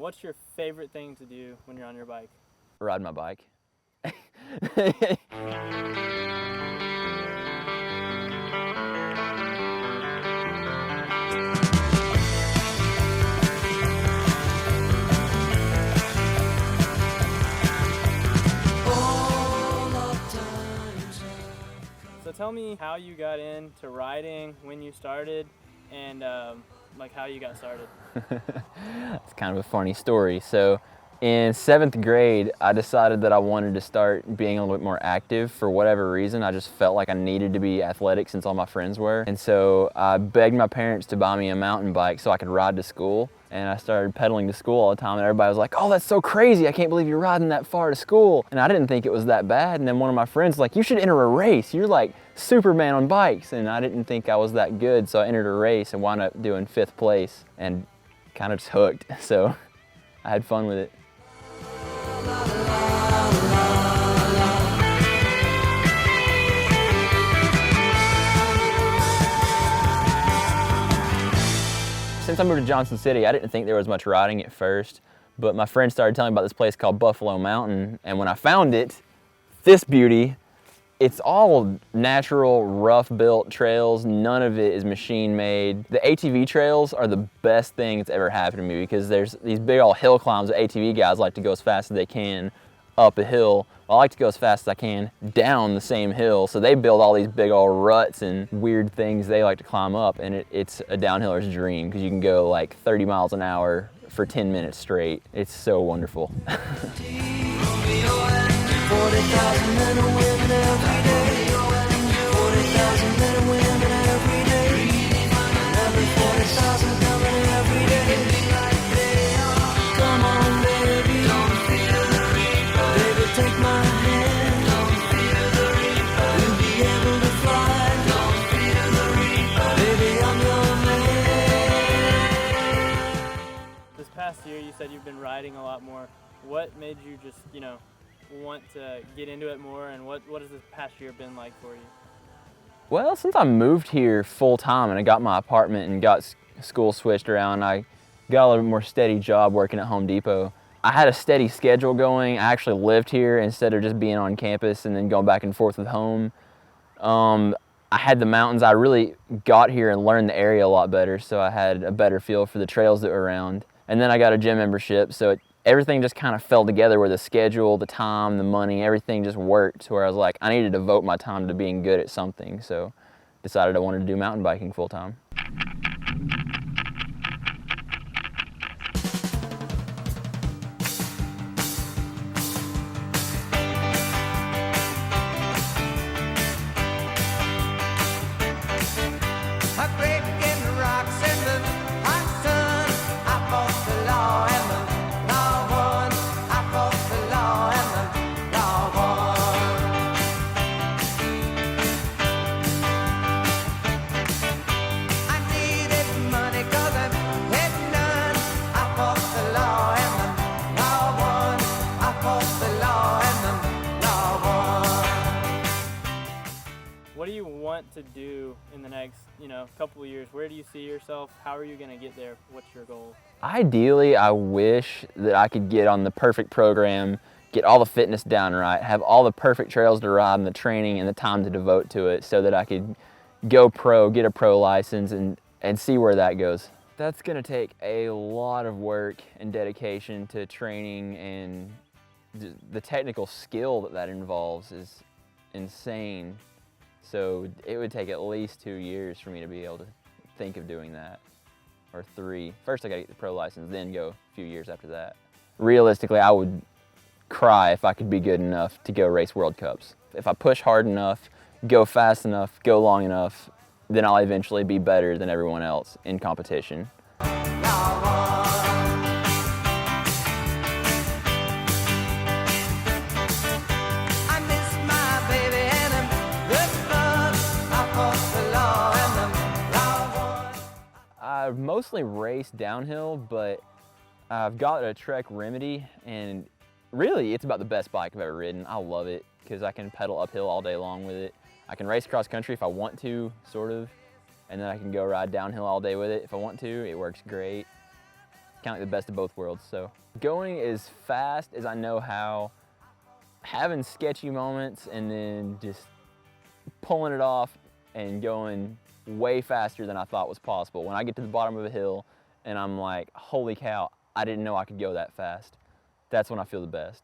What's your favorite thing to do when you're on your bike? Ride my bike. So tell me how you got into riding, when you started, and like how you got started. It's kind of a funny story. So in 7th grade, I decided that I wanted to start being a little bit more active for whatever reason. I just felt like I needed to be athletic since all my friends were. And so I begged my parents to buy me a mountain bike so I could ride to school. And I started pedaling to school all the time, and everybody was like, "Oh, that's so crazy. I can't believe you're riding that far to school." And I didn't think it was that bad. And then one of my friends was like, "You should enter a race. You're like Superman on bikes." And I didn't think I was that good, so I entered a race and wound up doing 5th place and kind of just hooked. So I had fun with it. Since I moved to Johnson City, I didn't think there was much riding at first, but my friend started telling me about this place called Buffalo Mountain, and when I found it, this beauty, it's all natural, rough-built trails. None of it is machine-made. The ATV trails are the best thing that's ever happened to me because there's these big old hill climbs that ATV guys like to go as fast as they can up a hill. Well, I like to go as fast as I can down the same hill, so they build all these big old ruts and weird things they like to climb up, and it's a downhiller's dream because you can go like 30 miles an hour for 10 minutes straight. It's so wonderful. 40,000 men and women every day. 40,000 men and women every day. Another 40,000 coming every day. Come on, baby. Baby, take my hand. We'll be able to fly. Baby, I'm your man. This past year, you said you've been riding a lot more. What made you just, want to get into it more, and what has this past year been like for you? Well, since I moved here full time and I got my apartment and got school switched around, I got a little bit more steady job working at Home Depot. I had a steady schedule going. I actually lived here instead of just being on campus and then going back and forth with home. I had the mountains. I really got here and learned the area a lot better, so I had a better feel for the trails that were around. And then I got a gym membership, so everything just kind of fell together where the schedule, the time, the money, everything just worked to where I was like, I needed to devote my time to being good at something. So decided I wanted to do mountain biking full time. What do you want to do in the next, couple of years? Where do you see yourself? How are you going to get there? What's your goal? Ideally, I wish that I could get on the perfect program, get all the fitness down right, have all the perfect trails to ride and the training and the time to devote to it so that I could go pro, get a pro license and see where that goes. That's going to take a lot of work and dedication to training, and the technical skill that involves is insane. So it would take at least 2 years for me to be able to think of doing that, or 3. First I gotta get the pro license, then go a few years after that. Realistically, I would cry if I could be good enough to go race World Cups. If I push hard enough, go fast enough, go long enough, then I'll eventually be better than everyone else in competition. I've mostly raced downhill, but I've got a Trek Remedy, and really it's about the best bike I've ever ridden. I love it because I can pedal uphill all day long with it. I can race cross country if I want to, sort of, and then I can go ride downhill all day with it if I want to. It works great. kind of like the best of both worlds. So going as fast as I know how, having sketchy moments, and then just pulling it off and going way faster than I thought was possible. When I get to the bottom of a hill and I'm like, holy cow, I didn't know I could go that fast. That's when I feel the best.